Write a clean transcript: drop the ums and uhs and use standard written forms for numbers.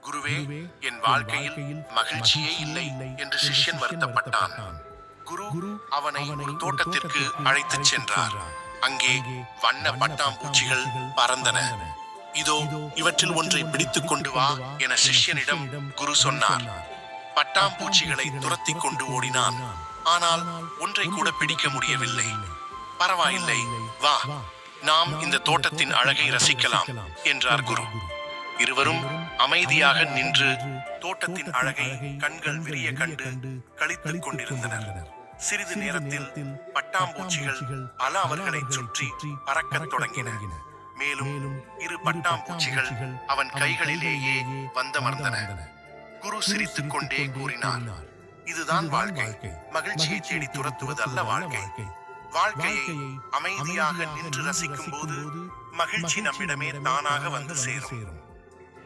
குருவே, என் வாழ்க்கையில் மகிழ்ச்சியே இல்லை என்று சிஷ்யன் வருத்தப்பட்டான். குரு அவனை ஒரு தோட்டத்திற்கு அழைத்துச் சென்றார். அங்கே வண்ண பட்டாம்பூச்சிகள் பறந்தன. இதோ இவற்றில் ஒன்றை பிடித்துக் கொண்டு வா என சிஷ்யனிடம் குரு சொன்னார். பட்டாம்பூச்சிகளை துரத்தி கொண்டு ஓடினான். ஆனால் ஒன்றை கூட பிடிக்க முடியவில்லை. பரவாயில்லை, வா, நாம் இந்த தோட்டத்தின் அழகை ரசிக்கலாம் என்றார் குரு. இருவரும் அமைதியாக நின்று தோட்டத்தின் அழகை கண்கள் விரிய கண்டு களித்துக் கொண்டிருந்தனர். சிறிது நேரத்தில் பட்டாம்பூச்சிகள் பல அவர்களை சுற்றி பறக்கத் தொடங்கின. மேலும் இரு பட்டாம்பூச்சிகள் அவன் கைகளிலேயே வந்தமர்ந்தன. குரு சிரித்துக் கொண்டே கூறினார், இதுதான் வாழ்க்கை. மகிழ்ச்சியை தேடி துரத்துவது அல்ல வாழ்க்கை. வாழ்க்கையை அமைதியாக நின்று ரசிக்கும் போது மகிழ்ச்சி நம்மிடமே தானாக வந்து சேரும்.